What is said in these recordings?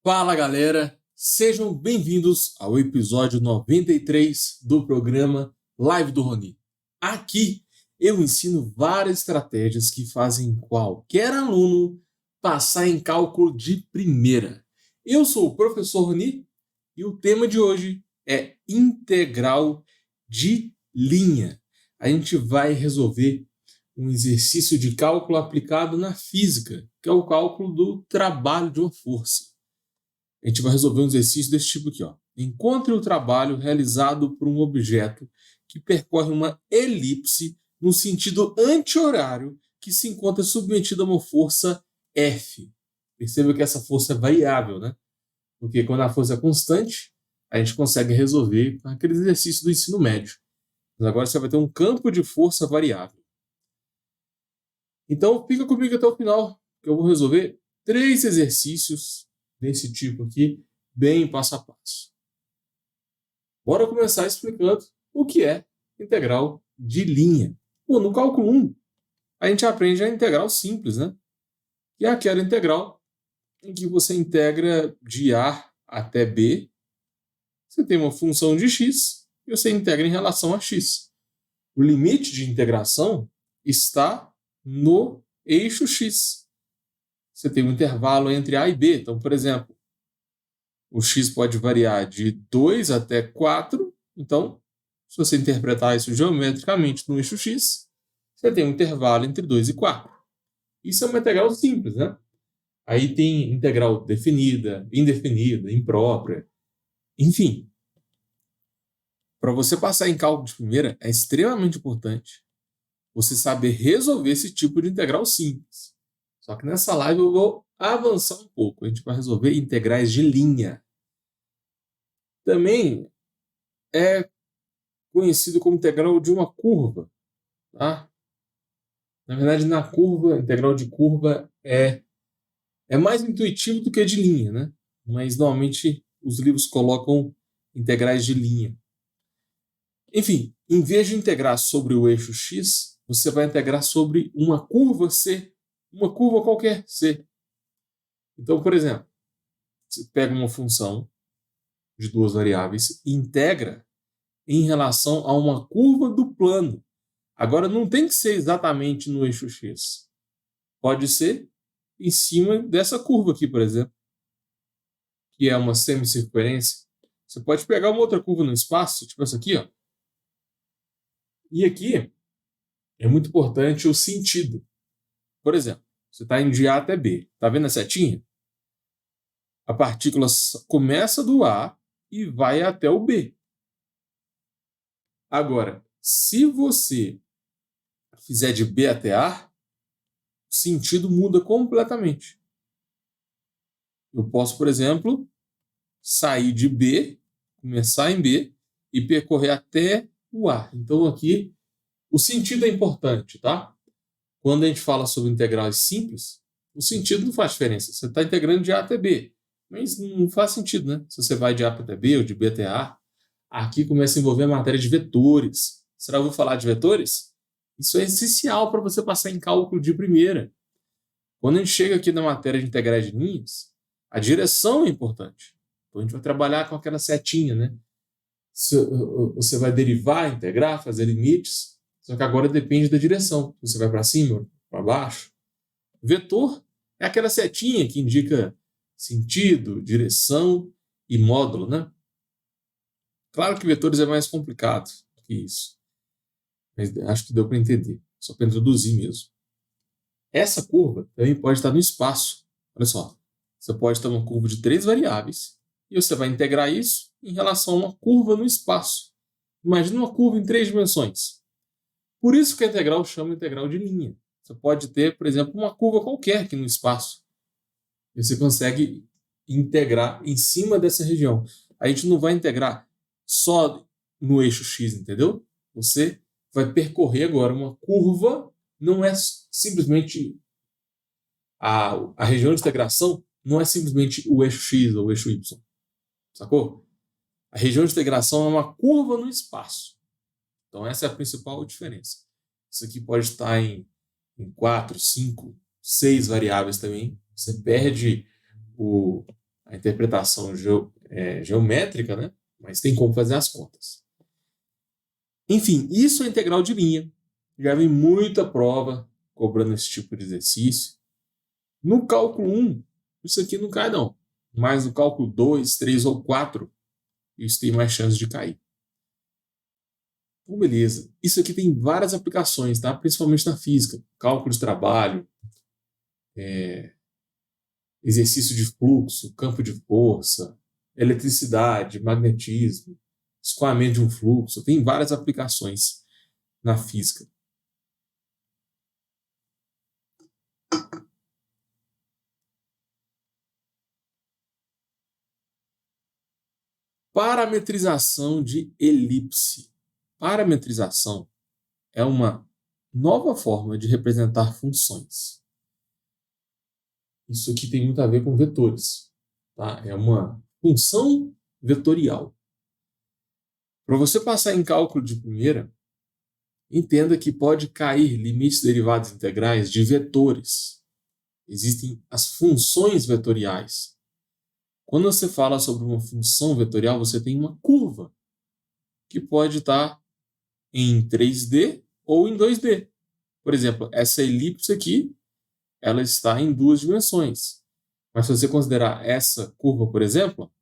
Fala galera, sejam bem-vindos ao episódio 93 do programa Live do Rony. Aqui eu ensino várias estratégias que fazem qualquer aluno passar em cálculo de primeira. Eu sou o professor Rony e o tema de hoje é integral de linha. A gente vai resolver um exercício de cálculo aplicado na física, que é o cálculo do trabalho de uma força. A gente vai resolver um exercício desse tipo aqui, ó. Encontre o trabalho realizado por um objeto que percorre uma elipse no sentido anti-horário que se encontra submetido a uma força F. Perceba que essa força é variável, né? Porque quando a força é constante, a gente consegue resolver aquele exercício do ensino médio. Mas agora você vai ter um campo de força variável. Então, fica comigo até o final, que eu vou resolver 3 exercícios desse tipo aqui, bem passo a passo. Bora começar explicando o que é integral de linha. Bom, no cálculo 1, a gente aprende a integral simples, né? Que é aquela integral em que você integra de A até B. Você tem uma função de x e você integra em relação a x. O limite de integração está no eixo x. Você tem um intervalo entre A e B. Então, por exemplo, o x pode variar de 2 até 4. Então, se você interpretar isso geometricamente no eixo x, você tem um intervalo entre 2 e 4. Isso é uma integral simples, né? Aí tem integral definida, indefinida, imprópria. Enfim, para você passar em cálculo de primeira, é extremamente importante você saber resolver esse tipo de integral simples. Só que nessa live eu vou avançar um pouco. A gente vai resolver integrais de linha. Também é conhecido como integral de uma curva. Tá? Na verdade, na curva, integral de curva é mais intuitivo do que de linha, né? Mas normalmente os livros colocam integrais de linha. Enfim, em vez de integrar sobre o eixo x, você vai integrar sobre uma curva C, uma curva qualquer C. Então, por exemplo, você pega uma função de 2 variáveis e integra em relação a uma curva do plano. Agora, não tem que ser exatamente no eixo x. Pode ser em cima dessa curva aqui, por exemplo, que é uma semicircunferência. Você pode pegar uma outra curva no espaço, tipo essa aqui, ó. E aqui é muito importante o sentido. Por exemplo, você está indo de A até B. Está vendo a setinha? A partícula começa do A e vai até o B. Agora, se você fizer de B até A, o sentido muda completamente. Eu posso, por exemplo, sair de B, começar em B e percorrer até o A. Então aqui o sentido é importante, tá? Quando a gente fala sobre integrais simples, o sentido não faz diferença. Você está integrando de A até B, mas não faz sentido, né? Se você vai de A até B ou de B até A, aqui começa a envolver a matéria de vetores. Você já ouviu falar de vetores? Isso é essencial para você passar em cálculo de primeira. Quando a gente chega aqui na matéria de integrais de linhas, a direção é importante. Então a gente vai trabalhar com aquela setinha, né? Você vai derivar, integrar, fazer limites, só que agora depende da direção. Você vai para cima, para baixo. Vetor é aquela setinha que indica sentido, direção e módulo, né? Claro que vetores é mais complicado do que isso, mas acho que deu para entender, só para introduzir mesmo. Essa curva também pode estar no espaço. Olha só, você pode ter uma curva de 3 variáveis e você vai integrar isso em relação a uma curva no espaço. Imagina uma curva em 3 dimensões. Por isso que a integral chama integral de linha. Você pode ter, por exemplo, uma curva qualquer aqui no espaço. E você consegue integrar em cima dessa região. A gente não vai integrar só no eixo x, entendeu? Você vai percorrer agora uma curva, não é simplesmente a região de integração, não é simplesmente o eixo x ou o eixo y, sacou? A região de integração é uma curva no espaço. Então essa é a principal diferença. Isso aqui pode estar em 4, 5, 6 variáveis também. Você perde a interpretação geométrica, né? Mas tem como fazer as contas. Enfim, isso é integral de linha. Já vem muita prova cobrando esse tipo de exercício. No cálculo 1, isso aqui não cai não. Mas no cálculo 2, 3 ou 4, isso tem mais chance de cair. Então, beleza. Isso aqui tem várias aplicações, tá? Principalmente na física. Cálculo de trabalho, exercício de fluxo, campo de força, eletricidade, magnetismo, escoamento de um fluxo. Tem várias aplicações na física. Parametrização de elipse. Parametrização é uma nova forma de representar funções. Isso aqui tem muito a ver com vetores. Tá? É uma função vetorial. Para você passar em cálculo de primeira, entenda que pode cair limites derivados integrais de vetores. Existem as funções vetoriais. Quando você fala sobre uma função vetorial, você tem uma curva que pode estar em 3D ou em 2D. Por exemplo, essa elipse aqui, ela está em 2 dimensões. Mas se você considerar essa curva, por exemplo,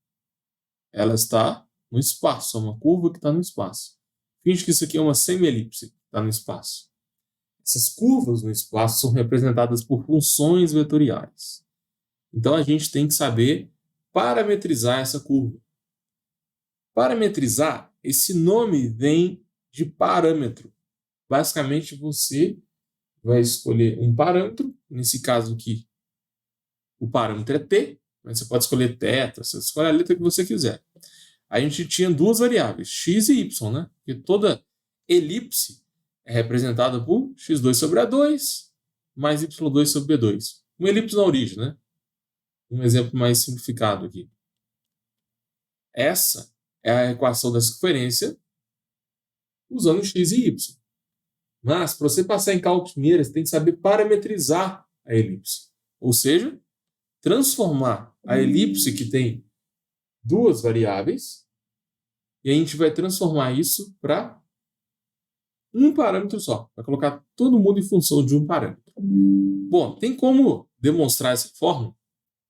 ela está no espaço, é uma curva que está no espaço. Finge que isso aqui é uma semi-elipse, que está no espaço. Essas curvas no espaço são representadas por funções vetoriais. Então a gente tem que saber parametrizar essa curva. Parametrizar, esse nome vem de parâmetro. Basicamente, você vai escolher um parâmetro, nesse caso aqui, o parâmetro é t, mas você pode escolher θ, você escolhe a letra que você quiser. A gente tinha duas variáveis, x e y, né? Porque toda elipse é representada por x2 sobre a2 mais y2 sobre b2. Uma elipse na origem, né? Um exemplo mais simplificado aqui. Essa é a equação da circunferência usando x e y. Mas, para você passar em cálculo primeiro, você tem que saber parametrizar a elipse. Ou seja, transformar a elipse que tem duas variáveis e a gente vai transformar isso para um parâmetro só. Vai colocar todo mundo em função de um parâmetro. Bom, tem como demonstrar essa forma,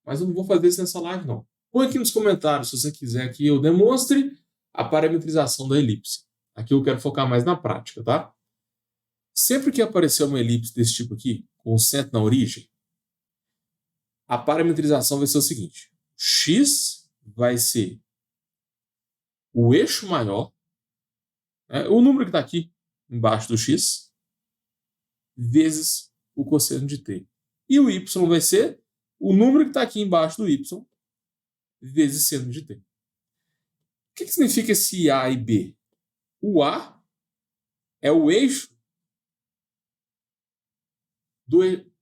mas eu não vou fazer isso nessa live, não. Põe aqui nos comentários se você quiser que eu demonstre a parametrização da elipse. Aqui eu quero focar mais na prática, tá? Sempre que aparecer uma elipse desse tipo aqui, com o centro na origem, a parametrização vai ser o seguinte. X vai ser o eixo maior, o número que está aqui embaixo do x, vezes o cosseno de t. E o y vai ser o número que está aqui embaixo do y, vezes seno de t. O que significa esse A e B? O A é o eixo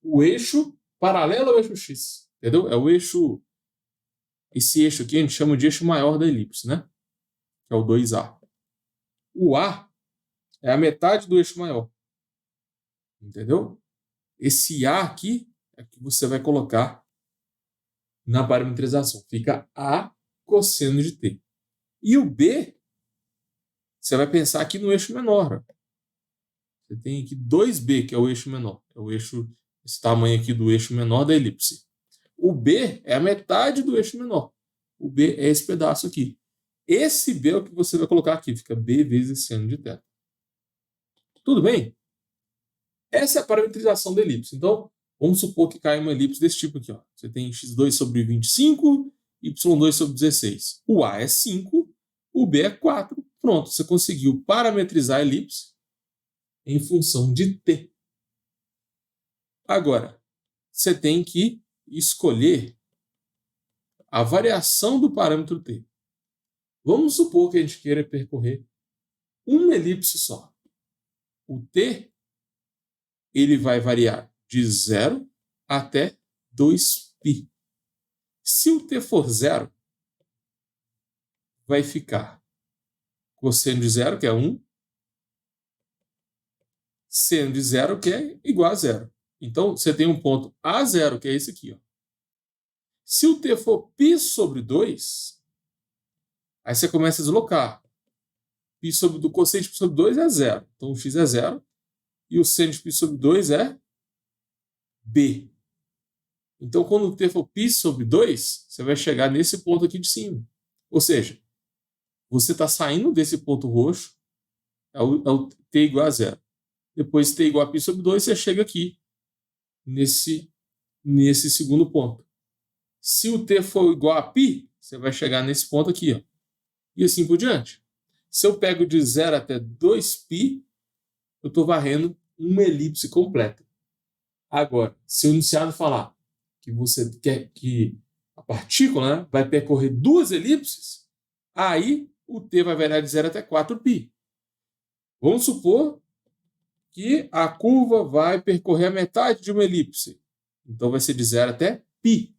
o eixo paralelo ao eixo x. Entendeu? É o eixo. Esse eixo aqui a gente chama de eixo maior da elipse, né? Que é o 2A. O A é a metade do eixo maior. Entendeu? Esse A aqui é que você vai colocar na parametrização. Fica A cosseno de t. E o B, você vai pensar aqui no eixo menor. Você tem aqui 2B, que é o eixo menor. É o eixo, esse tamanho aqui do eixo menor da elipse. O B é a metade do eixo menor. O B é esse pedaço aqui. Esse B é o que você vai colocar aqui. Fica B vezes seno de θ. Tudo bem? Essa é a parametrização da elipse. Então, vamos supor que cai uma elipse desse tipo aqui. Ó. Você tem x2 sobre 25, y2 sobre 16. O A é 5, o B é 4. Pronto, você conseguiu parametrizar a elipse em função de t. Agora, você tem que escolher a variação do parâmetro t. Vamos supor que a gente queira percorrer uma elipse só. O t ele vai variar de 0 até 2π. Se o t for 0, vai ficar cosseno de 0, que é 1, seno de 0, que é igual a 0. Então, você tem um ponto A0, que é esse aqui. Ó. Se o t for π sobre 2, aí você começa a deslocar. Π sobre do cosseno de π sobre 2 é 0. Então o x é 0. E o seno de π sobre 2 é b. Então, quando o t for π sobre 2, você vai chegar nesse ponto aqui de cima. Ou seja, você está saindo desse ponto roxo, é o t igual a 0. Depois t igual a π sobre 2, você chega aqui, nesse segundo ponto. Se o t for igual a π, você vai chegar nesse ponto aqui. Ó. E assim por diante. Se eu pego de 0 até 2π, eu estou varrendo uma elipse completa. Agora, se o enunciado falar que você quer que a partícula, né, vai percorrer duas elipses, aí o t vai variar de 0 até 4π. Vamos supor que a curva vai percorrer a metade de uma elipse. Então vai ser de 0 até π.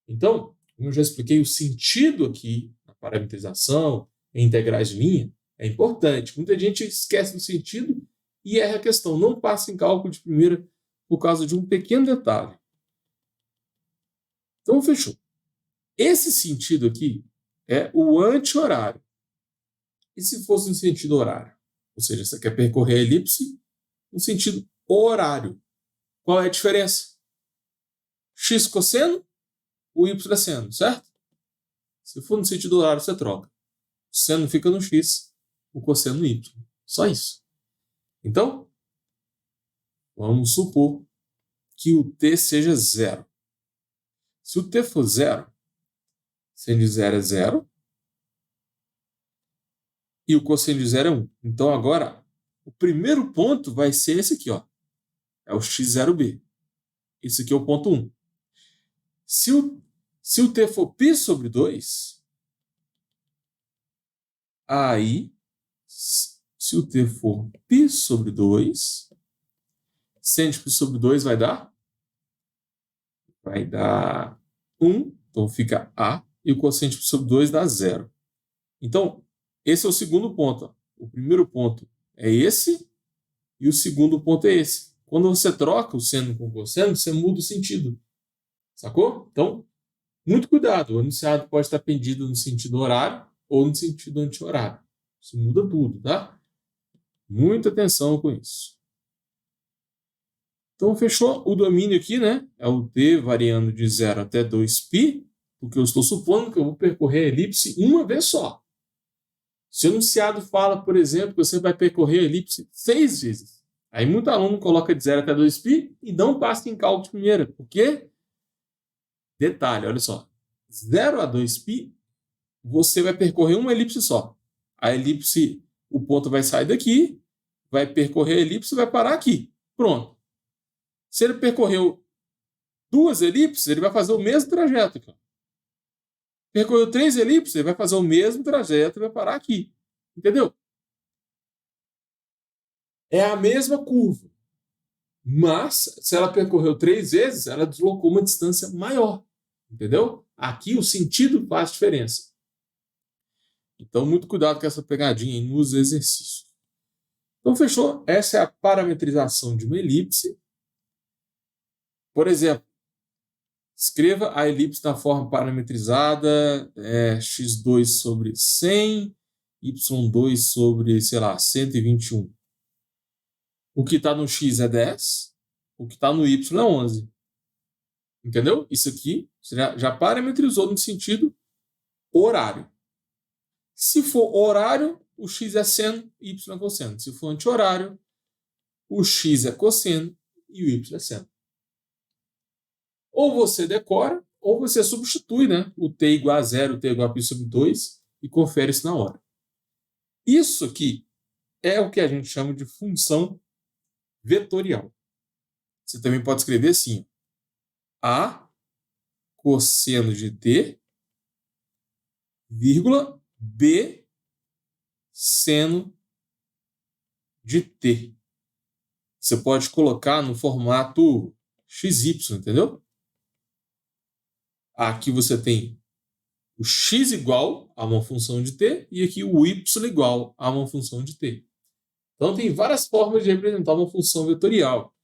Então, como eu já expliquei, o sentido aqui na parametrização, em integrais de linha, é importante. Muita gente esquece do sentido e erra a questão. Não passa em cálculo de primeira por causa de um pequeno detalhe. Então, fechou. Esse sentido aqui é o anti-horário. E se fosse no sentido horário? Ou seja, você quer percorrer a elipse no sentido horário. Qual é a diferença? X cosseno, o y é seno, certo? Se for no sentido horário, você troca. O seno fica no x, o cosseno no y. Só isso. Então, vamos supor que o t seja 0. Se o t for 0, seno de 0 é 0 e o cosseno de 0 é 1. Então, agora, o primeiro ponto vai ser esse aqui, ó. É o x0b. Esse aqui é o ponto 1. Se o t for π sobre 2, aí, se o t for π sobre 2, seno de π sobre 2 vai dar 1, então fica A, e o cosseno de π sobre 2 dá 0. Então, esse é o segundo ponto. Ó. O primeiro ponto é esse, e o segundo ponto é esse. Quando você troca o seno com o cosseno, você muda o sentido. Sacou? Então, muito cuidado. O enunciado pode estar pendido no sentido horário ou no sentido anti-horário. Isso muda tudo, tá? Muita atenção com isso. Então, fechou o domínio aqui, né? É o t variando de 0 até 2π, porque eu estou supondo que eu vou percorrer a elipse uma vez só. Se o enunciado fala, por exemplo, que você vai percorrer a elipse 6 vezes, aí muito aluno coloca de 0 até 2π e não passa em cálculo de primeira. Por quê? Detalhe, olha só. 0 a 2π, você vai percorrer uma elipse só. A elipse, o ponto vai sair daqui, vai percorrer a elipse e vai parar aqui. Pronto. Se ele percorreu duas elipses, ele vai fazer o mesmo trajeto aqui. Percorreu 3 elipses, ele vai fazer o mesmo trajeto e vai parar aqui. Entendeu? É a mesma curva. Mas, se ela percorreu 3 vezes, ela deslocou uma distância maior. Entendeu? Aqui o sentido faz diferença. Então, muito cuidado com essa pegadinha aí nos exercícios. Então, fechou? Essa é a parametrização de uma elipse. Por exemplo, escreva a elipse na forma parametrizada, x2 sobre 100, y2 sobre, sei lá, 121. O que está no x é 10, o que está no y é 11. Entendeu? Isso aqui já parametrizou no sentido horário. Se for horário, o x é seno, y é cosseno. Se for anti-horário, o x é cosseno e o y é seno. Ou você decora, ou você substitui, né? O t igual a 0, o t igual a π sobre 2 e confere isso na hora. Isso aqui é o que a gente chama de função vetorial. Você também pode escrever assim: A cosseno de t, vírgula, B seno de t. Você pode colocar no formato XY, entendeu? Aqui você tem o x igual a uma função de t e aqui o y igual a uma função de t. Então tem várias formas de representar uma função vetorial.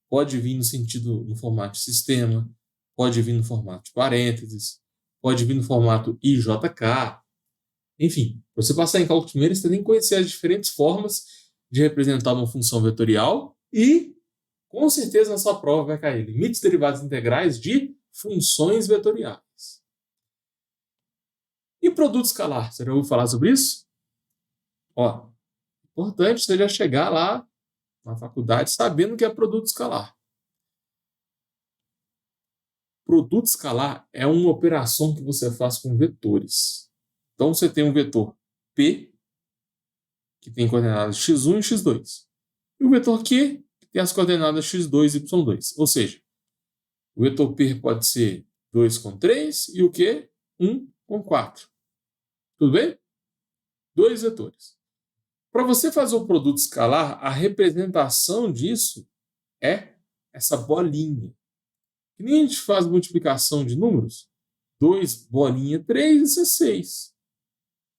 Pode vir no formato de sistema, pode vir no formato de parênteses, pode vir no formato IJK. Enfim, para você passar em cálculo primeiro, você tem que conhecer as diferentes formas de representar uma função vetorial e, com certeza, na sua prova vai cair limites derivados integrais de funções vetoriais. E produto escalar? Você já ouviu falar sobre isso? Ó, importante você já chegar lá na faculdade sabendo o que é produto escalar. Produto escalar é uma operação que você faz com vetores. Então, você tem um vetor P, que tem coordenadas x1 e x2. E o vetor Q, que tem as coordenadas x2 e y2. Ou seja, o vetor P pode ser 2 com 3 e o Q, 1 com 4. Tudo bem? Dois vetores. Para você fazer o produto escalar, a representação disso é essa bolinha. Que nem a gente faz multiplicação de números. 2 bolinha 3, isso é 6.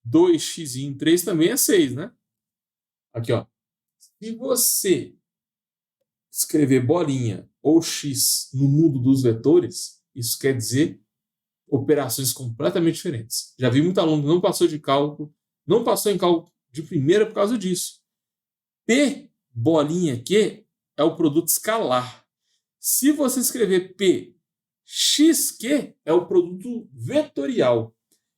2x em 3 também é 6, né? Aqui, ó. Se você escrever bolinha ou x no mundo dos vetores, isso quer dizer operações completamente diferentes. Já vi muito aluno que não passou de cálculo, não passou em cálculo de primeira por causa disso. P bolinha Q é o produto escalar. Se você escrever P xq é o produto vetorial.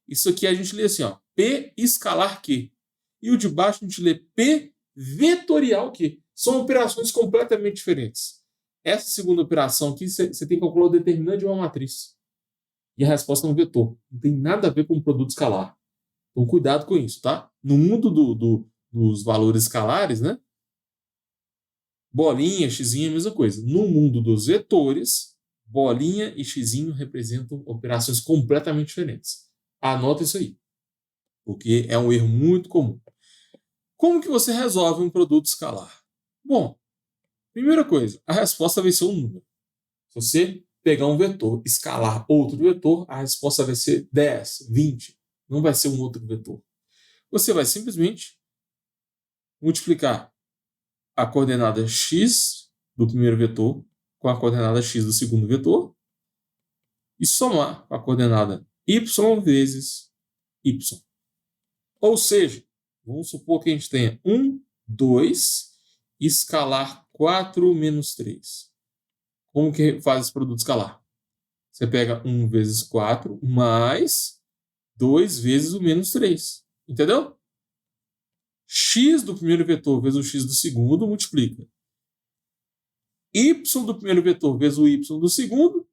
Isso aqui a gente lê assim, ó, P escalar Q. E o de baixo a gente lê P vetorial Q. São operações completamente diferentes. Essa segunda operação aqui, você tem que calcular o determinante de uma matriz. E a resposta é um vetor. Não tem nada a ver com o produto escalar. Então, cuidado com isso, tá? No mundo dos valores escalares, né? Bolinha, xzinho é a mesma coisa. No mundo dos vetores, bolinha e xzinho representam operações completamente diferentes. Anota isso aí, porque é um erro muito comum. Como que você resolve um produto escalar? Bom, primeira coisa, a resposta vai ser um número. Se você pegar um vetor, escalar outro vetor, a resposta vai ser 10, 20. Não vai ser um outro vetor. Você vai simplesmente multiplicar a coordenada x do primeiro vetor com a coordenada x do segundo vetor e somar a coordenada y vezes y. Ou seja, vamos supor que a gente tenha 1, 2, escalar 4 menos 3. Como que faz esse produto escalar? Você pega 1 vezes 4 mais 2 vezes o menos 3. Entendeu? X do primeiro vetor vezes o x do segundo multiplica. Y do primeiro vetor vezes o y do segundo,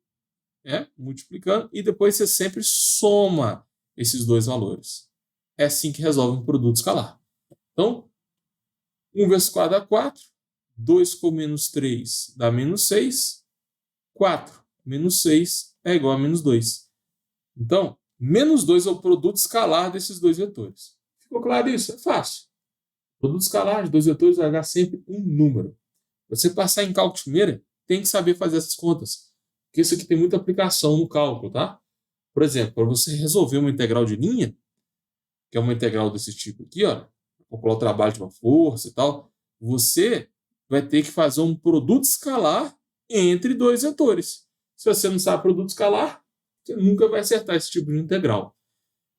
multiplicando, e depois você sempre soma esses dois valores. É assim que resolve um produto escalar. Então, 1 vezes 4 dá 4, 2 com menos 3 dá menos 6, 4 menos 6 é igual a menos 2. Então, menos 2 é o produto escalar desses dois vetores. Ficou claro isso? É fácil. O produto escalar de dois vetores vai dar sempre um número. Você passar em cálculo de primeira, tem que saber fazer essas contas. Porque isso aqui tem muita aplicação no cálculo, tá? Por exemplo, para você resolver uma integral de linha, que é uma integral desse tipo aqui, ó, calcular o trabalho de uma força e tal, você vai ter que fazer um produto escalar entre dois vetores. Se você não sabe produto escalar, você nunca vai acertar esse tipo de integral.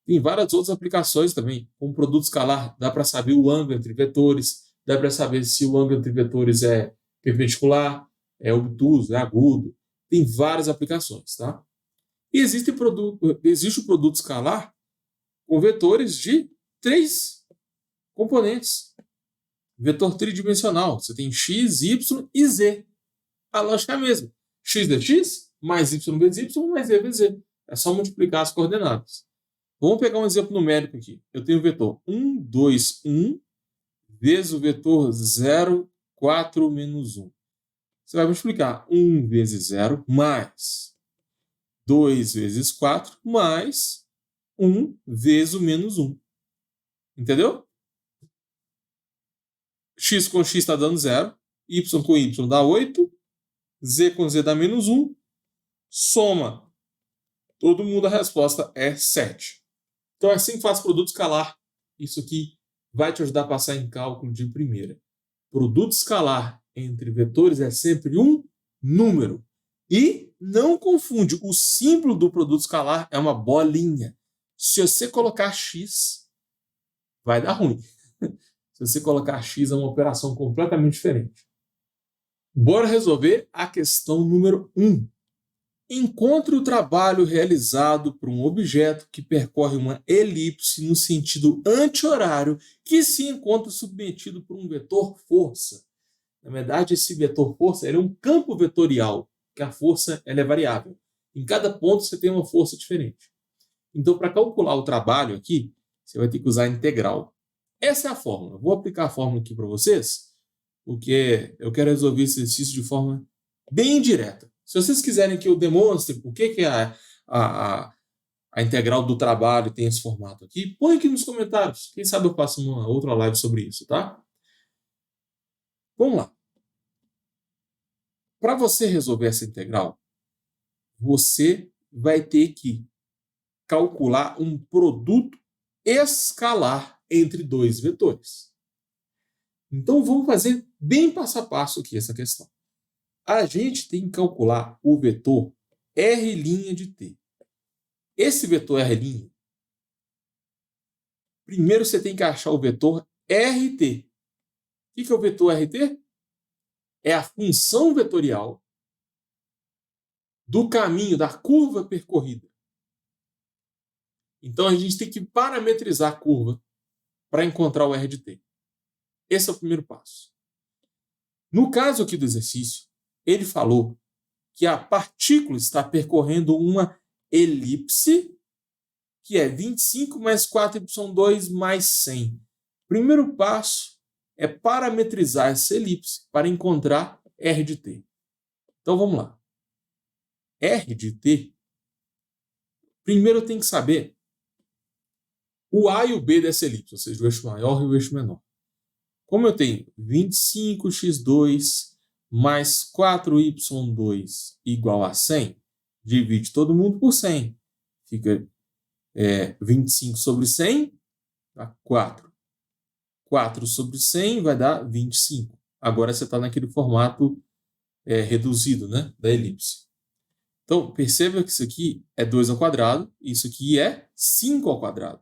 Tem várias outras aplicações também. Com produto escalar, dá para saber o ângulo entre vetores, dá para saber se o ângulo entre vetores é perpendicular, é obtuso, é agudo. Tem várias aplicações, tá? E existe o produto escalar com vetores de 3 componentes. Vetor tridimensional. Você tem x, y e z. A lógica é a mesma. X vezes x, mais y vezes y, mais z vezes z. É só multiplicar as coordenadas. Vamos pegar um exemplo numérico aqui. Eu tenho o vetor 1, 2, 1, vezes o vetor 0, 4, menos 1. Você vai multiplicar 1 vezes 0, mais 2 vezes 4, mais 1 vezes o menos 1. Entendeu? X com x está dando 0, y com y dá 8, z com z dá menos 1, soma. Todo mundo a resposta é 7. Então é assim que faz produto escalar. Isso aqui vai te ajudar a passar em cálculo de primeira. Produto escalar entre vetores é sempre um número. E não confunde. O símbolo do produto escalar é uma bolinha. Se você colocar x, vai dar ruim. Se você colocar x, é uma operação completamente diferente. Bora resolver a questão número 1. Encontre o trabalho realizado por um objeto que percorre uma elipse no sentido anti-horário que se encontra submetido por um vetor força. Na verdade, esse vetor força é um campo vetorial, que a força ela é variável. Em cada ponto você tem uma força diferente. Então, para calcular o trabalho aqui, você vai ter que usar a integral. Essa é a fórmula. Vou aplicar a fórmula aqui para vocês, porque eu quero resolver esse exercício de forma bem direta. Se vocês quiserem que eu demonstre por que a integral do trabalho tem esse formato aqui, põe aqui nos comentários. Quem sabe eu faço uma outra live sobre isso, tá? Vamos lá. Para você resolver essa integral, você vai ter que calcular um produto escalar entre dois vetores. Então, vamos fazer bem passo a passo aqui essa questão. A gente tem que calcular o vetor R' de t. Esse vetor R', primeiro você tem que achar o vetor RT. O que é o vetor RT? É a função vetorial do caminho, da curva percorrida. Então, a gente tem que parametrizar a curva para encontrar o R de t. Esse é o primeiro passo. No caso aqui do exercício, ele falou que a partícula está percorrendo uma elipse que é 25 mais 4y2 mais 100. Primeiro passo é parametrizar essa elipse para encontrar R de t. Então, vamos lá. R de t, primeiro eu tenho que saber o A e o B dessa elipse, ou seja, o eixo maior e o eixo menor. Como eu tenho 25x2 mais 4y2 igual a 100, divide todo mundo por 100. Fica 25 sobre 100, dá 4. 4 sobre 100 vai dar 25. Agora você está naquele formato reduzido, né, da elipse. Então, perceba que isso aqui é 2 ao quadrado, isso aqui é 5 ao quadrado.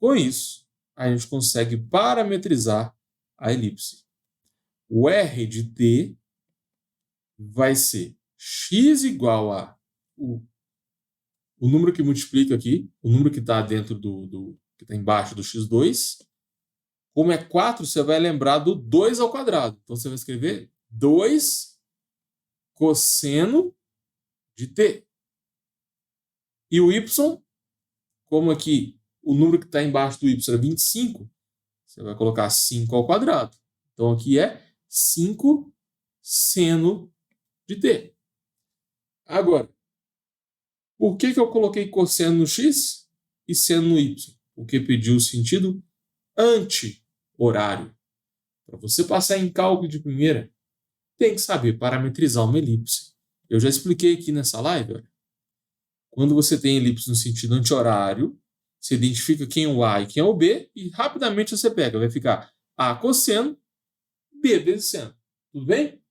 Com isso, a gente consegue parametrizar a elipse. O R de t vai ser x igual a o número que multiplica aqui, o número que está dentro que está embaixo do x2. Como é 4, você vai lembrar do 2 ao quadrado. Então, você vai escrever 2 cosseno de t. E o y, como aqui o número que está embaixo do y é 25, você vai colocar 5 ao quadrado. Então, aqui é 5 seno de t. Agora, por que eu coloquei cosseno no x e seno no y? Porque pediu o sentido anti-horário. Para você passar em cálculo de primeira, tem que saber parametrizar uma elipse. Eu já expliquei aqui nessa live. Olha. Quando você tem elipse no sentido anti-horário, você identifica quem é o A e quem é o B e rapidamente você pega. Vai ficar A cosseno, B vezes seno. Tudo bem?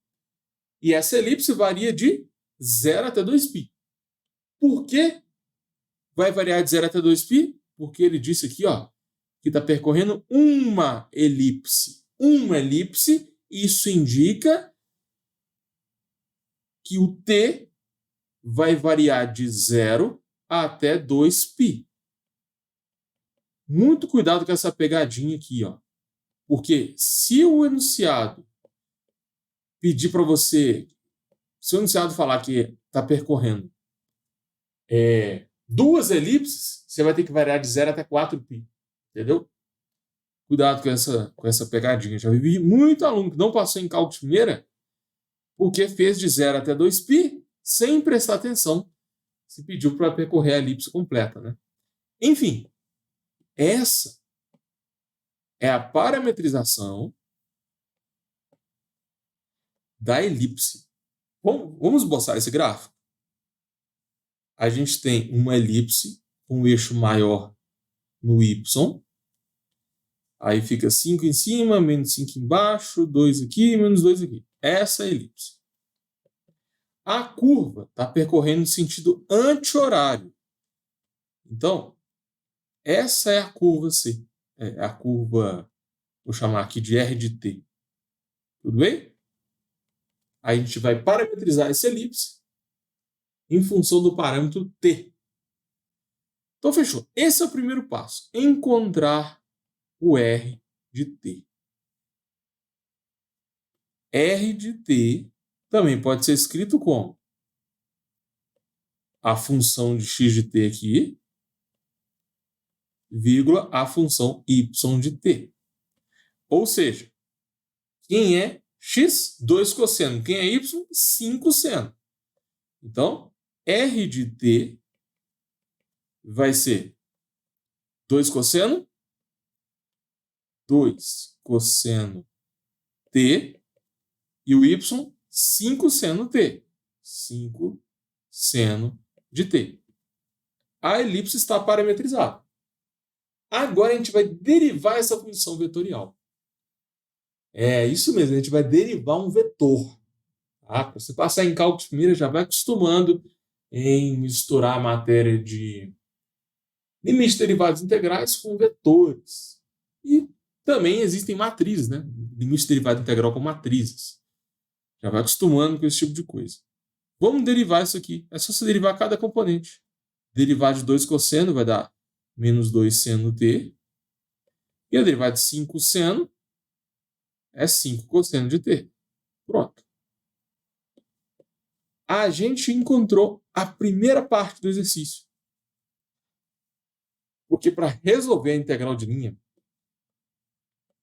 E essa elipse varia de 0 até 2π. Por que vai variar de 0 até 2π? Porque ele disse aqui, ó, que está percorrendo uma elipse. Uma elipse, isso indica que o t vai variar de 0 até 2π. Muito cuidado com essa pegadinha aqui, ó. Porque se o enunciado pedir para você, se o enunciado falar que está percorrendo duas elipses, você vai ter que variar de 0 até 4π. Entendeu? Cuidado com essa pegadinha. Já vi muito aluno que não passou em cálculo de primeira porque fez de 0 até 2π sem prestar atenção se pediu para percorrer a elipse completa, né? Enfim, essa é a parametrização da elipse. Vamos esboçar esse gráfico? A gente tem uma elipse com um eixo maior no y. Aí fica 5 em cima, menos 5 embaixo, 2 aqui, menos 2 aqui. Essa é a elipse. A curva está percorrendo no sentido anti-horário. Então, essa é a curva C. É a curva, vou chamar aqui de R de T. Tudo bem? Aí a gente vai parametrizar essa elipse em função do parâmetro T. Então, fechou. Esse é o primeiro passo. Encontrar o R de T. R de T também pode ser escrito como a função de x de t aqui, vírgula, a função y de t. Ou seja, quem é x? 2 cosseno. Quem é y? 5 seno. Então, R de t vai ser 2 cosseno, 2 cosseno t, e o y, 5 seno t. 5 seno de t. A elipse está parametrizada. Agora a gente vai derivar essa função vetorial. É isso mesmo, a gente vai derivar um vetor. Tá? Para você passar em cálculos primeiro, já vai acostumando em misturar a matéria de limites de derivadas integrais com vetores. E também existem matrizes, né? Limite de derivada integral com matrizes. Já vai acostumando com esse tipo de coisa. Vamos derivar isso aqui. É só você derivar cada componente. Derivar de 2 cosseno vai dar menos 2 seno t. E a derivada de 5 seno é 5 cosseno de t. Pronto. A gente encontrou a primeira parte do exercício. Porque para resolver a integral de linha,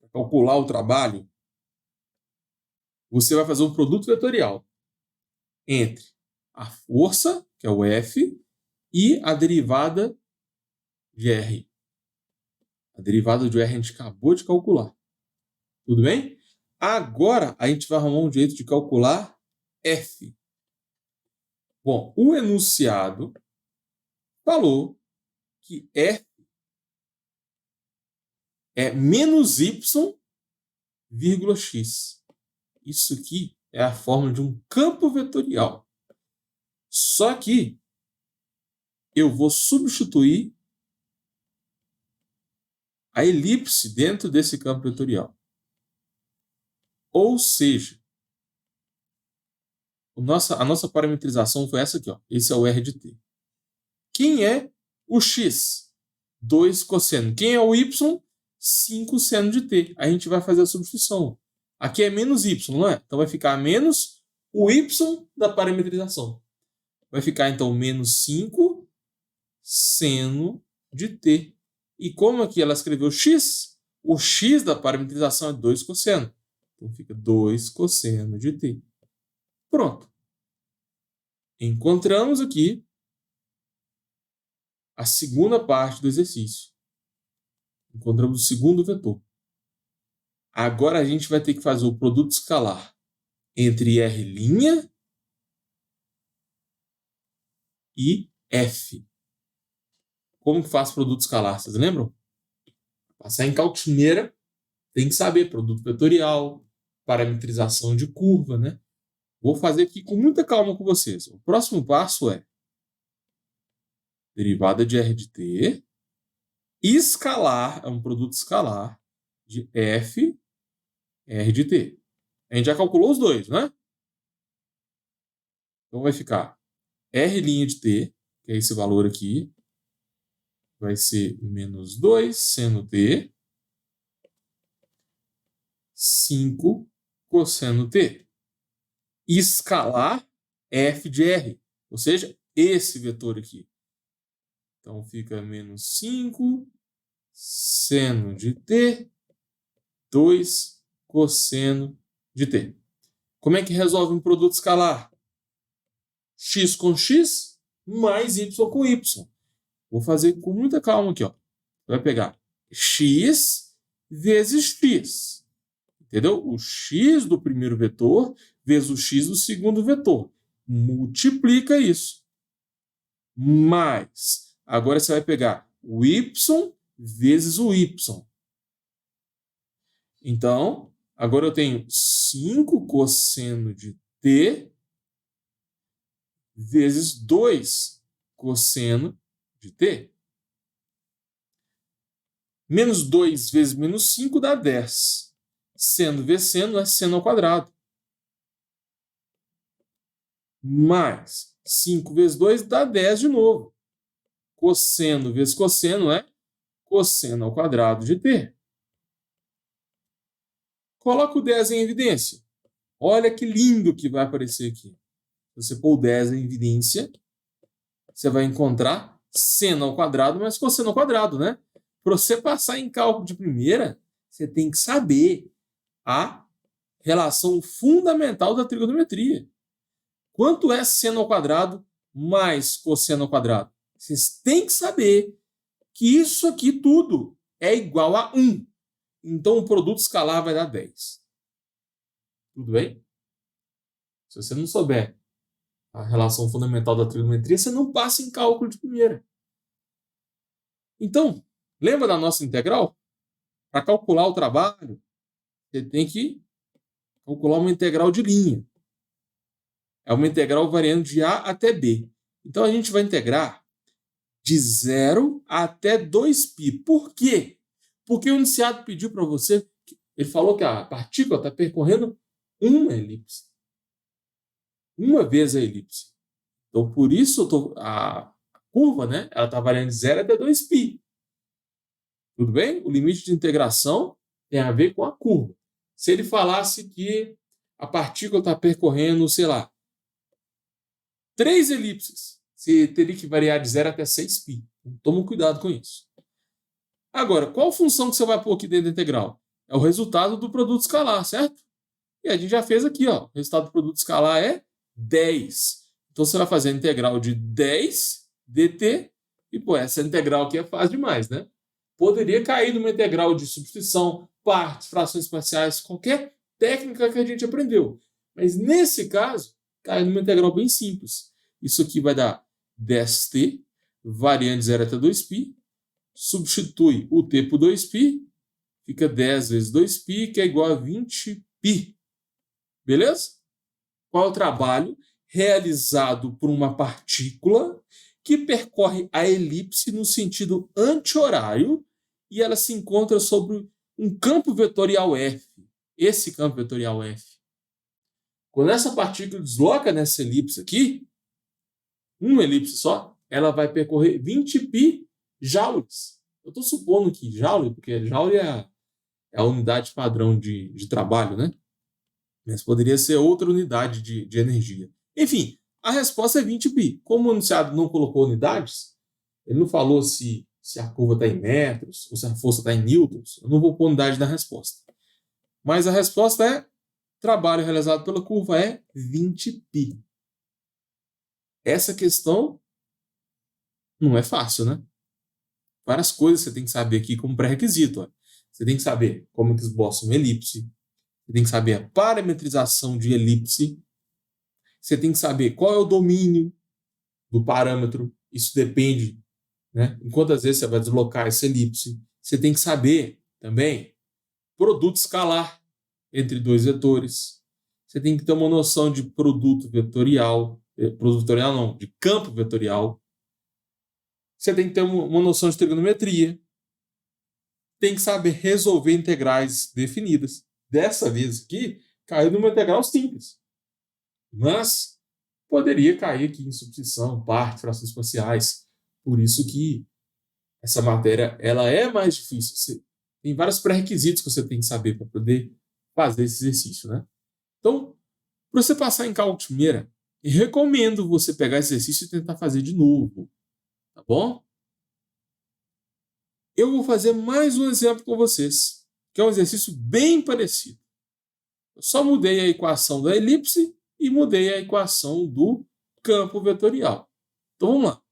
para calcular o trabalho, você vai fazer um produto vetorial entre a força, que é o F, e a derivada de R. A derivada de R a gente acabou de calcular. Tudo bem? Agora a gente vai arrumar um jeito de calcular F. Bom, o enunciado falou que F é menos y, vírgula x. Isso aqui é a fórmula de um campo vetorial. Só que eu vou substituir a elipse dentro desse campo vetorial. Ou seja, a nossa parametrização foi essa aqui. Ó. Esse é o R de t. Quem é o x? 2 cosseno. Quem é o y? 5 seno de t. A gente vai fazer a substituição. Aqui é menos y, não é? Então vai ficar menos o y da parametrização. Vai ficar, então, menos 5 seno de t. E como aqui ela escreveu x, o x da parametrização é 2 cosseno. Então fica 2 cosseno de t. Pronto. Encontramos aqui a segunda parte do exercício. Encontramos o segundo vetor. Agora a gente vai ter que fazer o produto escalar entre R' e F. Como que faz produto escalar? Vocês lembram? Passar em cálculo mineira, tem que saber produto vetorial, parametrização de curva, né? Vou fazer aqui com muita calma com vocês. O próximo passo é derivada de R de t, escalar, é um produto escalar de F, R de t. A gente já calculou os dois, né? Então vai ficar R' de t, que é esse valor aqui, vai ser menos 2 seno t, 5 cosseno t. Escalar f de r, ou seja, esse vetor aqui. Então fica menos 5 seno de t, 2 cosseno de t. Como é que resolve um produto escalar? X com x mais y com y. Vou fazer com muita calma aqui. Ó. Vai pegar x vezes x. Entendeu? O x do primeiro vetor vezes o x do segundo vetor. Multiplica isso. Mais. Agora você vai pegar o y vezes o y. Então, agora eu tenho 5 cosseno de t vezes 2 cosseno de t. Menos 2 vezes menos 5 dá 10. Seno vezes seno é seno ao quadrado. Mais 5 vezes 2 dá 10 de novo. Cosseno vezes cosseno é cosseno ao quadrado de t. Coloca o 10 em evidência. Olha que lindo que vai aparecer aqui. Se você pôr o 10 em evidência, você vai encontrar seno ao quadrado mais cosseno ao quadrado, né? Para você passar em cálculo de primeira, você tem que saber a relação fundamental da trigonometria. Quanto é seno ao quadrado mais cosseno ao quadrado? Vocês têm que saber que isso aqui tudo é igual a 1. Então, o produto escalar vai dar 10. Tudo bem? Se você não souber a relação fundamental da trigonometria, você não passa em cálculo de primeira. Então, lembra da nossa integral? Para calcular o trabalho, você tem que calcular uma integral de linha. É uma integral variando de A até B. Então, a gente vai integrar de 0 até 2π. Por quê? Porque o iniciado pediu para você, ele falou que a partícula está percorrendo uma elipse. Uma vez a elipse. Então, por isso, a curva, né, ela está variando de 0 até 2π. Tudo bem? O limite de integração tem a ver com a curva. Se ele falasse que a partícula está percorrendo, sei lá, 3 elipses, você teria que variar de 0 até 6π. Então, toma cuidado com isso. Agora, qual função que você vai pôr aqui dentro da integral? É o resultado do produto escalar, certo? E a gente já fez aqui, ó. O resultado do produto escalar é 10. Então, você vai fazer a integral de 10 dt. E, pô, essa integral aqui é fácil demais, né? Poderia cair numa integral de substituição, partes, frações parciais, qualquer técnica que a gente aprendeu. Mas, nesse caso, cai numa integral bem simples. Isso aqui vai dar 10t, variando de 0 até 2π. Substitui o t por 2π, fica 10 vezes 2π, que é igual a 20π. Beleza? Qual é o trabalho realizado por uma partícula que percorre a elipse no sentido anti-horário e ela se encontra sobre um campo vetorial F. Esse campo vetorial F. Quando essa partícula desloca nessa elipse aqui, uma elipse só, ela vai percorrer 20π joules. Eu estou supondo que joule, porque joule é a unidade padrão de trabalho, né? Mas poderia ser outra unidade de energia. Enfim, a resposta é 20π. Como o enunciado não colocou unidades, ele não falou se a curva está em metros ou se a força está em newtons, eu não vou pôr unidade na resposta. Mas a resposta é: trabalho realizado pela curva é 20π. Essa questão não é fácil, né? Várias coisas você tem que saber aqui como pré-requisito. Você tem que saber como que esboça uma elipse. Você tem que saber a parametrização de elipse. Você tem que saber qual é o domínio do parâmetro. Isso depende, né, em quantas vezes você vai deslocar essa elipse. Você tem que saber também produto escalar entre dois vetores. Você tem que ter uma noção de produto vetorial. Produto vetorial não, de campo vetorial. Você tem que ter uma noção de trigonometria. Tem que saber resolver integrais definidas. Dessa vez aqui, caiu numa integral simples. Mas poderia cair aqui em substituição, partes, frações parciais. Por isso que essa matéria ela é mais difícil. Tem vários pré-requisitos que você tem que saber para poder fazer esse exercício, né? Então, para você passar em cálculo de primeira, eu recomendo você pegar esse exercício e tentar fazer de novo. Tá bom? Eu vou fazer mais um exemplo com vocês, que é um exercício bem parecido. Eu só mudei a equação da elipse e mudei a equação do campo vetorial. Então vamos lá.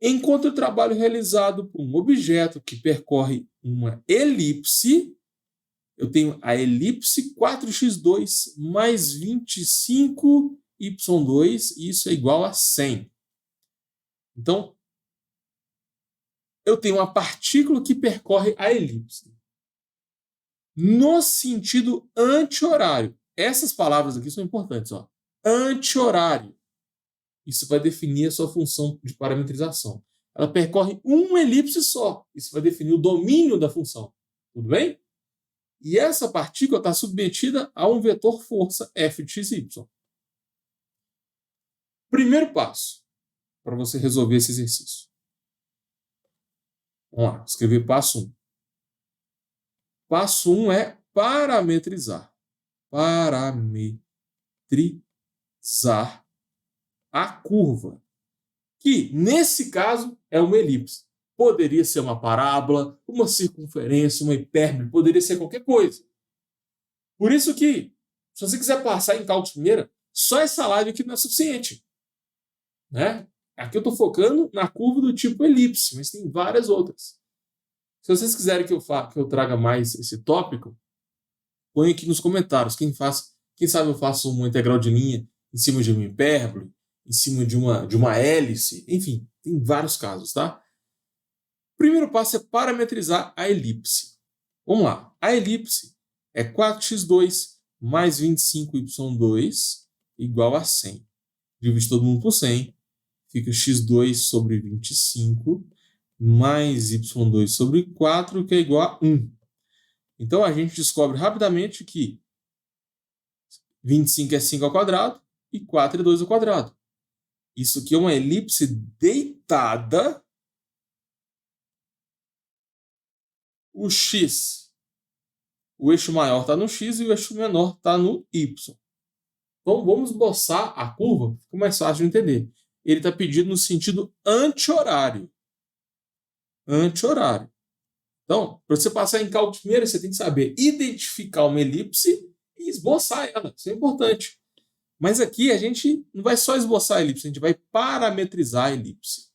Encontre o trabalho realizado por um objeto que percorre uma elipse. Eu tenho a elipse 4x2 mais 25y2, e isso é igual a 100. Então, eu tenho uma partícula que percorre a elipse no sentido anti-horário. Essas palavras aqui são importantes, ó. Anti-horário. Isso vai definir a sua função de parametrização. Ela percorre uma elipse só. Isso vai definir o domínio da função. Tudo bem? E essa partícula está submetida a um vetor força f de xy. Primeiro passo para você resolver esse exercício. Vamos lá, escrever passo 1. Passo 1 é parametrizar. Parametrizar a curva, que nesse caso é uma elipse. Poderia ser uma parábola, uma circunferência, uma hipérbole, poderia ser qualquer coisa. Por isso que, se você quiser passar em cálculo de primeira, só essa live aqui não é suficiente. Né? Aqui eu estou focando na curva do tipo elipse, mas tem várias outras. Se vocês quiserem que eu traga mais esse tópico, põe aqui nos comentários. Quem sabe eu faço uma integral de linha em cima de uma hipérbole, em cima de uma hélice, enfim, tem vários casos, tá? O primeiro passo é parametrizar a elipse. Vamos lá. A elipse é 4x2 mais 25y2 igual a 100. Divide todo mundo por 100. Fica x2 sobre 25 mais y2 sobre 4, que é igual a 1. Então, a gente descobre rapidamente que 25 é 5 ao quadrado e 4 é 2 ao quadrado. Isso aqui é uma elipse deitada. O x, o eixo maior está no x e o eixo menor está no y. Então, vamos esboçar a curva, fica mais fácil de entender. Ele está pedido no sentido anti-horário. Anti-horário. Então, para você passar em cálculo primeiro, você tem que saber identificar uma elipse e esboçar ela. Isso é importante. Mas aqui a gente não vai só esboçar a elipse, a gente vai parametrizar a elipse.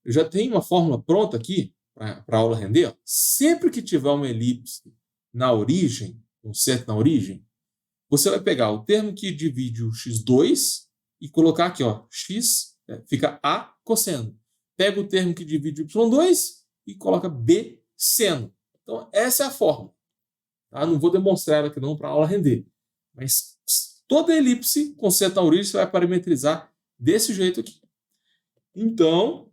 Eu já tenho uma fórmula pronta aqui para a aula render. Ó. Sempre que tiver uma elipse na origem, um certo na origem, você vai pegar o termo que divide o x2 e colocar aqui, ó, x, fica A cosseno. Pega o termo que divide o y2 e coloca B seno. Então, essa é a fórmula. Tá? Não vou demonstrar ela aqui não para a aula render. Mas toda elipse com seta na origem você vai parametrizar desse jeito aqui. Então,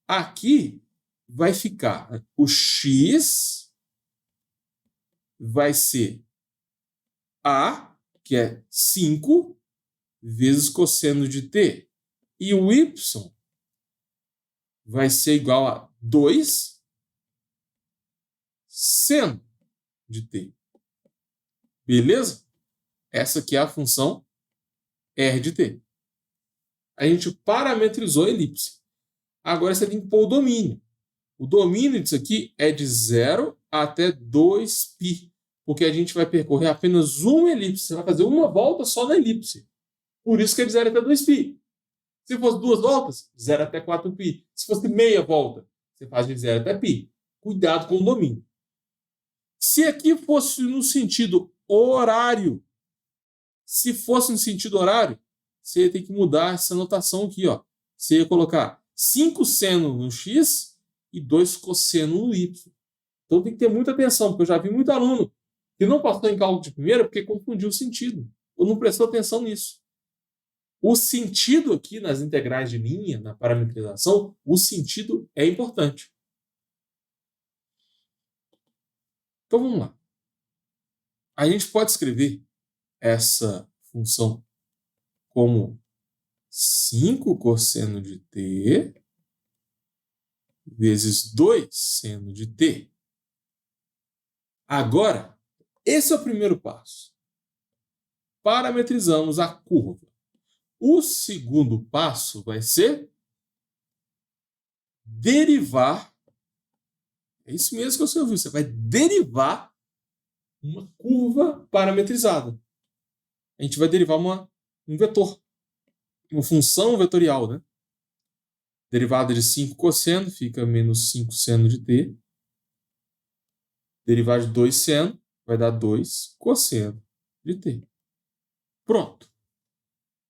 aqui vai ficar o x vai ser A, que é 5, vezes cosseno de t. E o y vai ser igual a 2 seno de t. Beleza? Essa aqui é a função r de t. A gente parametrizou a elipse. Agora você tem que pôr o domínio. O domínio disso aqui é de 0 até 2π, porque a gente vai percorrer apenas uma elipse. Você vai fazer uma volta só na elipse. Por isso que é de 0 até 2π. Se fosse 2 voltas, 0 até 4π. Se fosse meia volta, você faz de 0 até π. Cuidado com o domínio. Se aqui fosse no sentido horário, você ia ter que mudar essa notação aqui. Ó. Você ia colocar 5 seno no x e 2 cosseno no y. Então tem que ter muita atenção, porque eu já vi muito aluno que não passou em cálculo de primeira porque confundiu o sentido, ou não prestou atenção nisso. O sentido aqui nas integrais de linha, na parametrização, o sentido é importante. Então vamos lá. A gente pode escrever essa função como 5 cosseno de t vezes 2 seno de t. Agora, esse é o primeiro passo. Parametrizamos a curva. O segundo passo vai ser derivar. É isso mesmo que você ouviu. Você vai derivar uma curva parametrizada. A gente vai derivar um vetor. Uma função vetorial, né? Derivada de 5 cosseno fica menos 5 seno de t. Derivada de 2 seno vai dar 2 cosseno de t. Pronto.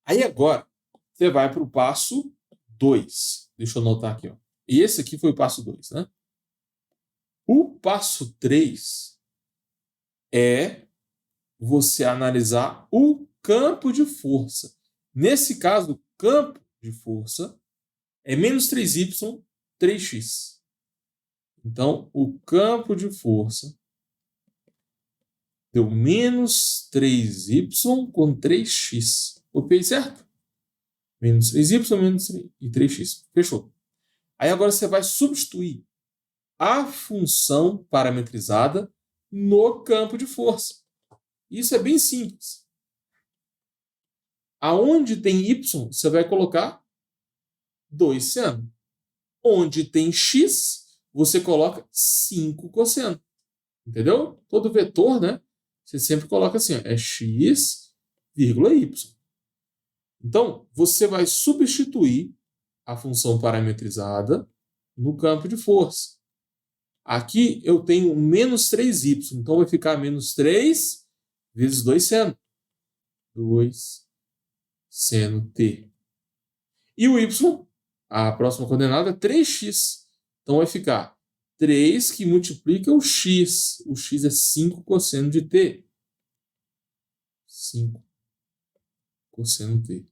Aí agora, você vai para o passo 2. Deixa eu anotar aqui. Ó. Esse aqui foi o passo 2, né? O passo 3 é você analisar o campo de força. Nesse caso, o campo de força é menos 3y, 3x. Então, o campo de força deu menos 3y com 3x. Copiei certo? Menos 3y menos 3x. Fechou. Aí agora você vai substituir a função parametrizada no campo de força. Isso é bem simples. Aonde tem y, você vai colocar 2 seno. Onde tem x, você coloca 5 cosseno. Entendeu? Todo vetor, né? Você sempre coloca assim, ó, é x, vírgula y. Então, você vai substituir a função parametrizada no campo de força. Aqui eu tenho menos 3y, então vai ficar menos 3 vezes 2 seno. 2 seno t. E o y, a próxima coordenada é 3x. Então vai ficar 3 que multiplica o x. O x é 5 cosseno de t. 5 cosseno t.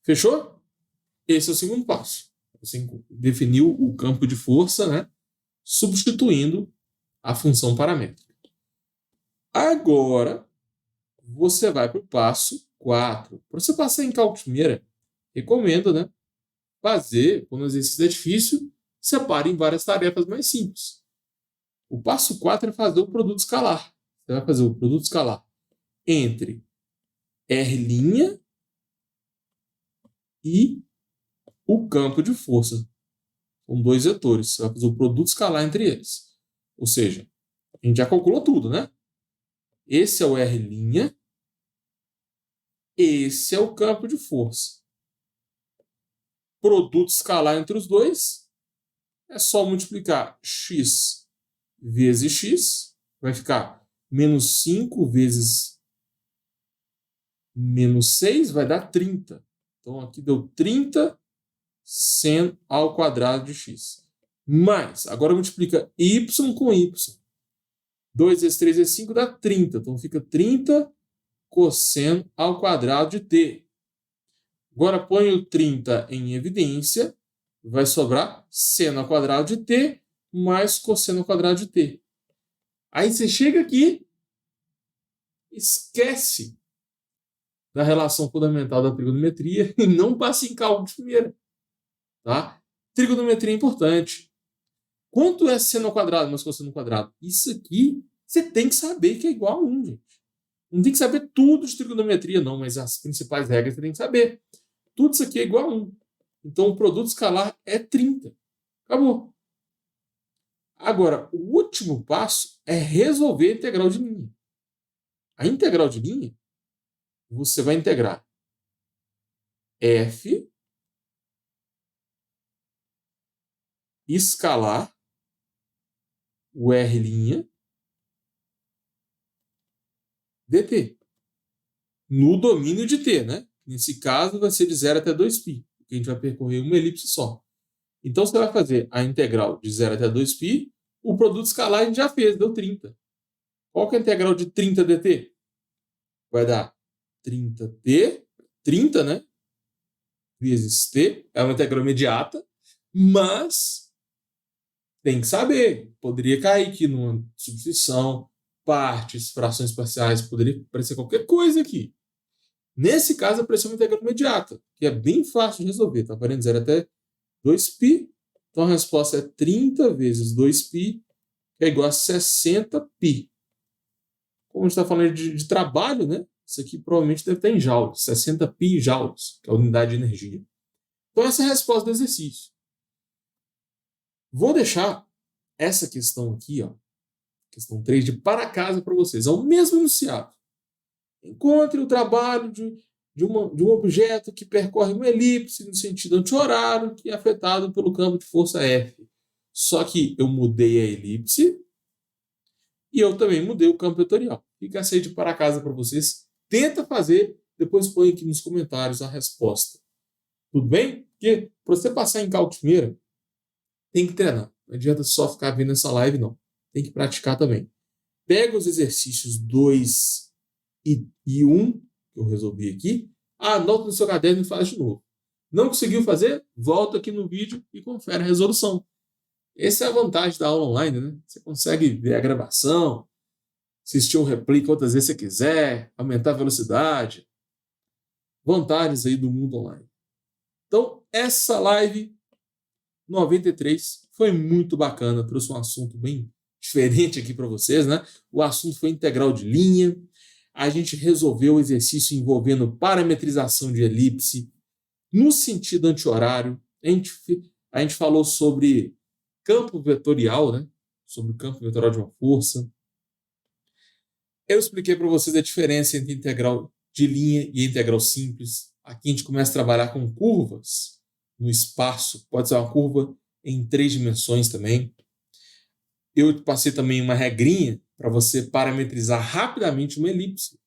Fechou? Esse é o segundo passo. Você definiu o campo de força, né? Substituindo a função paramétrica. Agora, você vai para o passo 4. Para você passar em cálculo de primeira, recomendo, né? Fazer, quando o exercício é difícil, separe em várias tarefas mais simples. O passo 4 é fazer o produto escalar. Você vai fazer o produto escalar entre R' e o campo de força. São dois vetores. Você vai fazer o produto escalar entre eles. Ou seja, a gente já calculou tudo, né? Esse é o R', esse é o campo de força. Produto escalar entre os dois é só multiplicar x vezes x. Vai ficar menos 5 vezes menos 6, vai dar 30. Então, aqui deu 30 seno ao quadrado de x. Mais, agora multiplica y com y. 2 vezes 3 vezes 5 dá 30. Então, fica 30 cosseno ao quadrado de t. Agora, põe o 30 em evidência. Vai sobrar seno ao quadrado de t mais cosseno ao quadrado de t. Aí você chega aqui, esquece da relação fundamental da trigonometria e não passa em cálculo de primeira. Tá? Trigonometria é importante. Quanto é seno ao quadrado mais cosseno ao quadrado? Isso aqui você tem que saber que é igual a 1, gente. Não tem que saber tudo de trigonometria, não, mas as principais regras você tem que saber. Tudo isso aqui é igual a 1. Então, o produto escalar é 30. Acabou. Agora, o último passo é resolver a integral de linha. A integral de linha, você vai integrar f escalar o R' dt. No domínio de t, né? Nesse caso, vai ser de 0 até 2π, porque a gente vai percorrer uma elipse só. Então, você vai fazer a integral de 0 até 2π, o produto escalar a gente já fez, deu 30. Qual que é a integral de 30 dt? Vai dar 30t, 30, né? Vezes t, é uma integral imediata, mas tem que saber. Poderia cair aqui numa substituição, partes, frações parciais, poderia aparecer qualquer coisa aqui. Nesse caso, apareceu uma integral imediata, que é bem fácil de resolver. Está valendo 0 até 2π. Então, a resposta é 30 vezes 2π, que é igual a 60π. Como a gente está falando de trabalho, né? Isso aqui provavelmente deve estar em joules. 60π joules, que é a unidade de energia. Então, essa é a resposta do exercício. Vou deixar essa questão aqui, ó, questão 3, de para casa para vocês. É o mesmo enunciado. Encontre o trabalho de um objeto que percorre uma elipse no sentido anti-horário que é afetado pelo campo de força F. Só que eu mudei a elipse e eu também mudei o campo vetorial. Fica essa aí de para casa para vocês. Tenta fazer, depois põe aqui nos comentários a resposta. Tudo bem? Porque para você passar em cálculo de primeira, tem que treinar. Não adianta só ficar vendo essa live, não. Tem que praticar também. Pega os exercícios 2 e 1, que eu resolvi aqui, Anota no seu caderno e faz de novo. Não conseguiu fazer? Volta aqui no vídeo e confere a resolução. Essa é a vantagem da aula online, né? Você consegue ver a gravação, assistir um replay quantas vezes você quiser, aumentar a velocidade. Vantagens aí do mundo online. Então, essa live 93 foi muito bacana, trouxe um assunto bem diferente aqui para vocês, né? O assunto foi integral de linha. A gente resolveu o exercício envolvendo parametrização de elipse no sentido anti-horário. A gente falou sobre campo vetorial, né? Sobre o campo vetorial de uma força. Eu expliquei para vocês a diferença entre integral de linha e integral simples. Aqui a gente começa a trabalhar com curvas no espaço. Pode ser uma curva em 3 dimensões também. Eu passei também uma regrinha para você parametrizar rapidamente uma elipse.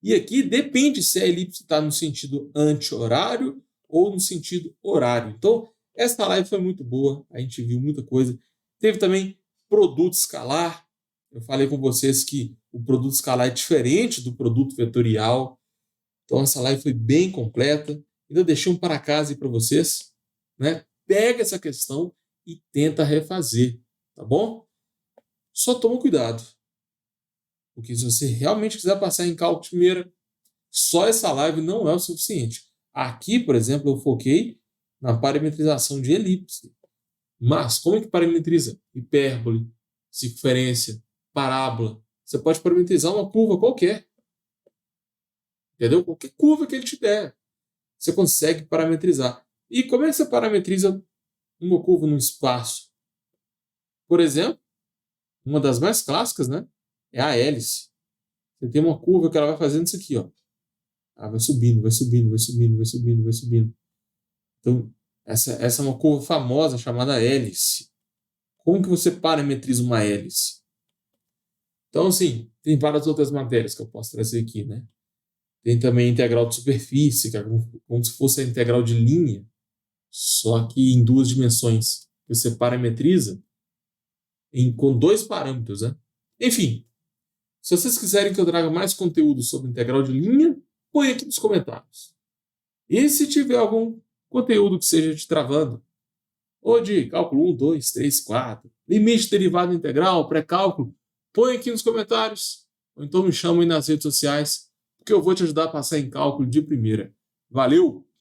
E aqui depende se a elipse está no sentido anti-horário ou no sentido horário. Então, essa live foi muito boa. A gente viu muita coisa. Teve também produto escalar. Eu falei com vocês que o produto escalar é diferente do produto vetorial. Então, essa live foi bem completa. Ainda deixei um para casa aí para vocês, né? Pega essa questão e tenta refazer, tá bom? Só toma cuidado. Porque se você realmente quiser passar em cálculo de primeira, só essa live não é o suficiente. Aqui, por exemplo, eu foquei na parametrização de elipse. Mas como é que parametriza? Hipérbole, circunferência, parábola. Você pode parametrizar uma curva qualquer. Entendeu? Qualquer curva que ele te der, você consegue parametrizar. E como é que você parametriza uma curva num espaço? Por exemplo, uma das mais clássicas, né? É a hélice. Você tem uma curva que ela vai fazendo isso aqui, ó. Ela vai subindo, vai subindo, vai subindo, vai subindo, vai subindo. Então, essa é uma curva famosa chamada hélice. Como que você parametriza uma hélice? Então, assim, tem várias outras matérias que eu posso trazer aqui, né? Tem também a integral de superfície, que é como se fosse a integral de linha, só que em 2 dimensões. Você parametriza com 2 parâmetros, né? Enfim, se vocês quiserem que eu traga mais conteúdo sobre integral de linha, põe aqui nos comentários. E se tiver algum conteúdo que seja de travando, ou de cálculo 1, 2, 3, 4, limite derivada integral, pré-cálculo, põe aqui nos comentários. Ou então me chama aí nas redes sociais, porque eu vou te ajudar a passar em cálculo de primeira. Valeu!